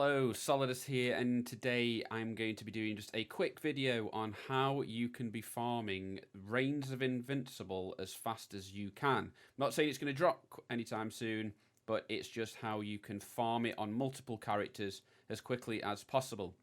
Hello, Solidus here, and today I'm going to be doing just a quick video on how you can be farming Reigns of Invincible as fast as you can. I'm not saying it's going to drop anytime soon, but it's just how you can farm it on multiple characters as quickly as possible.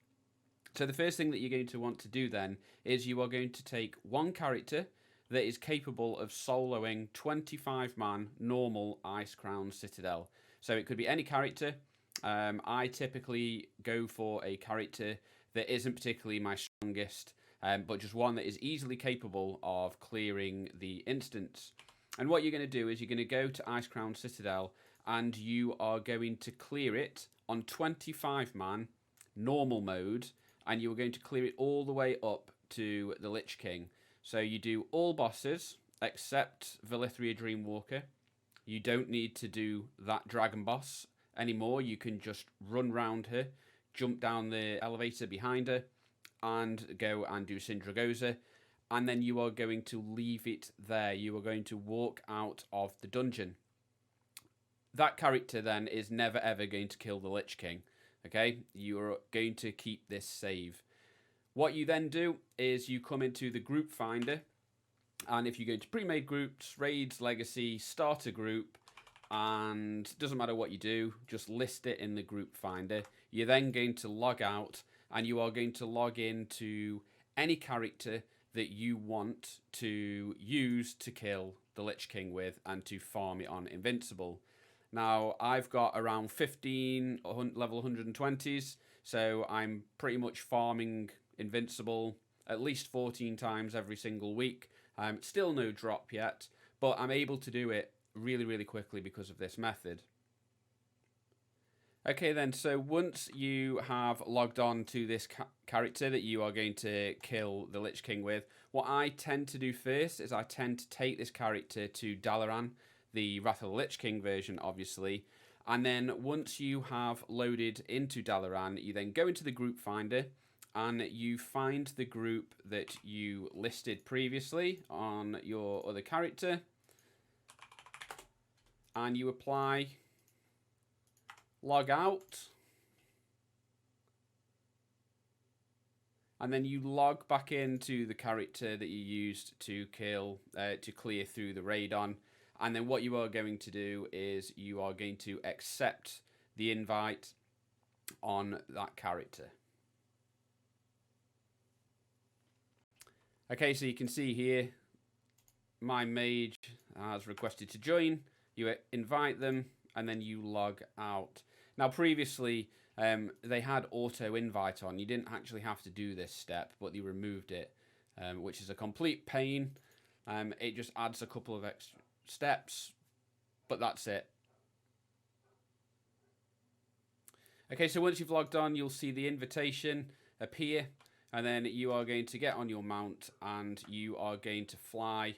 So the first thing that you're going to want to do then is you are going to take one character that is capable of soloing 25-man normal Ice Crown Citadel. So it could be any character. I typically go for a character that isn't particularly my strongest, but just one that is easily capable of clearing the instance. And what you're going to do is you're going to go to Ice Crown Citadel and you are going to clear it on 25-man normal mode, and you are going to clear it all the way up to the Lich King. So you do all bosses except Velithria Dreamwalker. You don't need to do that dragon boss anymore. You can just run round her, jump down the elevator behind her, and go and do Syndragoza. And then you are going to leave it there. You are going to walk out of the dungeon. That character then is never ever going to kill the Lich King. Okay, you are going to keep this save. What you then do is you come into the group finder, and if you go into pre-made groups, raids, legacy, start a group, and it doesn't matter what you do, just list it in the group finder. You're then going to log out, and you are going to log into any character that you want to use to kill the Lich King with and to farm it on Invincible. Now, I've got around 15 level 120s, so I'm pretty much farming Invincible at least 14 times every single week. Still no drop yet, but I'm able to do it really quickly because of this method. Okay then, so once you have logged on to this character that you are going to kill the Lich King with, what I tend to do first is I tend to take this character to Dalaran, the Wrath of the Lich King version, obviously. And then once you have loaded into Dalaran, you then go into the group finder and you find the group that you listed previously on your other character. And you apply log out. And then you log back into the character that you used to kill, to clear through the raid on. And then what you are going to do is you are going to accept the invite on that character. Okay, so you can see here, my mage has requested to join. You invite them, and then you log out. Now, previously, they had auto-invite on. You didn't actually have to do this step, but they removed it, which is a complete pain. It just adds a couple of extra steps, but that's it. Okay, so once you've logged on, you'll see the invitation appear, and then you are going to get on your mount and you are going to fly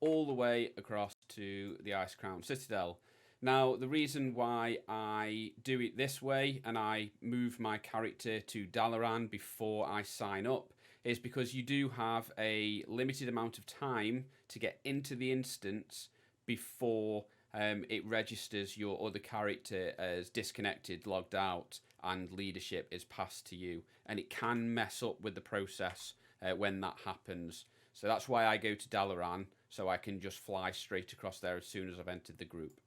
all the way across to the Ice Crown Citadel. Now, the reason why I do it this way and I move my character to Dalaran before I sign up is because you do have a limited amount of time to get into the instance before it registers your other character as disconnected, logged out, and leadership is passed to you. And it can mess up with the process when that happens. So that's why I go to Dalaran, so I can just fly straight across there as soon as I've entered the group.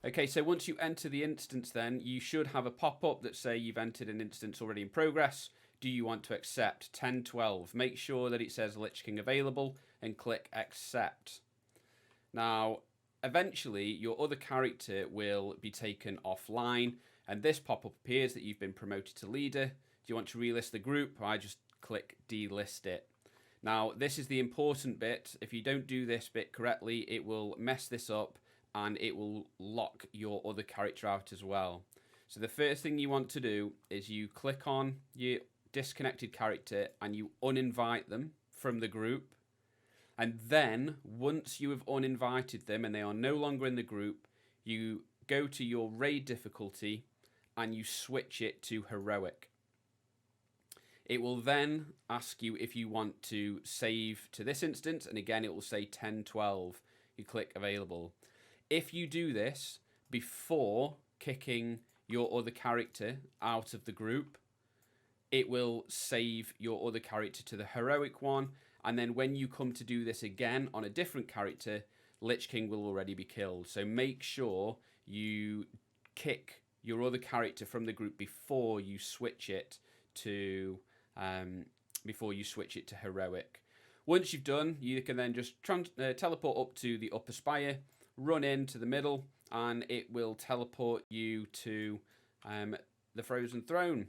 Okay, so once you enter the instance then, you should have a pop-up that say you've entered an instance already in progress. Do you want to accept 1012? Make sure that it says Lich King available and click accept. Now, eventually your other character will be taken offline and this pop-up appears that you've been promoted to leader. Do you want to relist the group? I just click delist it. Now, this is the important bit. If you don't do this bit correctly, it will mess this up and it will lock your other character out as well. So the first thing you want to do is you click on your disconnected character and you uninvite them from the group. And then once you have uninvited them and they are no longer in the group, you go to your raid difficulty and you switch it to heroic. It will then ask you if you want to save to this instance, and again it will say 1012. You click available. If you do this before kicking your other character out of the group, it will save your other character to the heroic one. And then when you come to do this again on a different character, Lich King will already be killed. So make sure you kick your other character from the group before you switch it to heroic. Once you've done, you can then just teleport up to the upper spire, run into the middle, and it will teleport you to the Frozen Throne.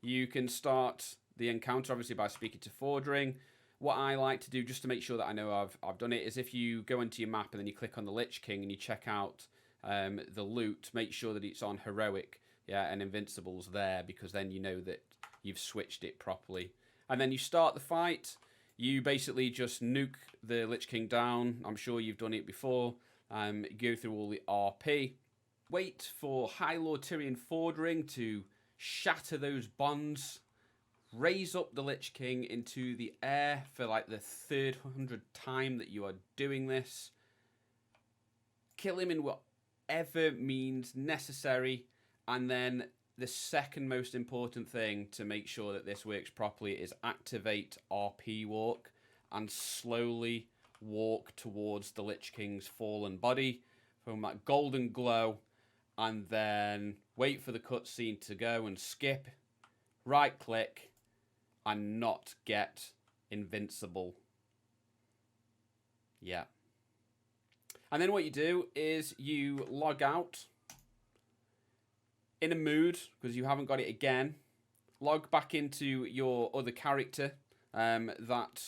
You can start the encounter, obviously, by speaking to Fordring. What I like to do, just to make sure that I know I've done it, is if you go into your map and then you click on the Lich King and you check out the loot, make sure that it's on heroic, and Invincible's there, because then you know that you've switched it properly. And then you start the fight. You basically just nuke the Lich King down. I'm sure you've done it before. Go through all the RP. Wait for High Lord Tyrion Fordring to shatter those bonds. Raise up the Lich King into the air for like the 300th time that you are doing this. Kill him in whatever means necessary. And then the second most important thing to make sure that this works properly is activate RP walk and slowly walk towards the Lich King's fallen body from that golden glow, and then wait for the cutscene to go and skip, right click, and not get Invincible. Yeah. And then what you do is you log out in a mood, because you haven't got it again. Log back into your other character that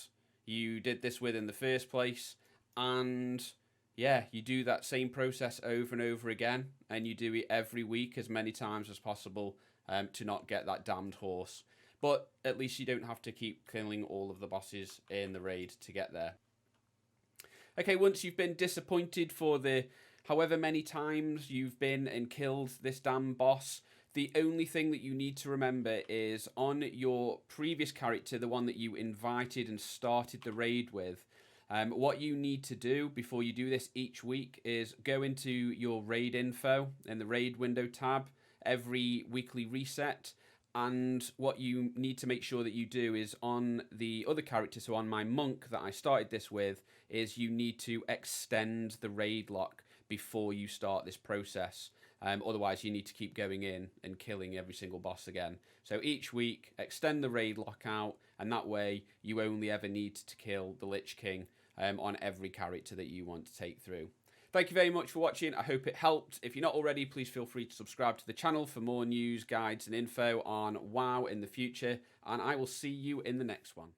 you did this with in the first place, and yeah, you do that same process over and over again, and you do it every week as many times as possible to not get that damned horse. But at least you don't have to keep killing all of the bosses in the raid to get there. Okay, once you've been disappointed for the however many times you've been and killed this damn boss, the only thing that you need to remember is on your previous character, the one that you invited and started the raid with, what you need to do before you do this each week is go into your raid info in the raid window tab, every weekly reset. And what you need to make sure that you do is on the other character, so on my monk that I started this with, is you need to extend the raid lock before you start this process. Otherwise, you need to keep going in and killing every single boss again. So each week, extend the raid lock out, and that way you only ever need to kill the Lich King on every character that you want to take through. Thank you very much for watching. I hope it helped. If you're not already, please feel free to subscribe to the channel for more news, guides, and info on WoW in the future. And I will see you in the next one.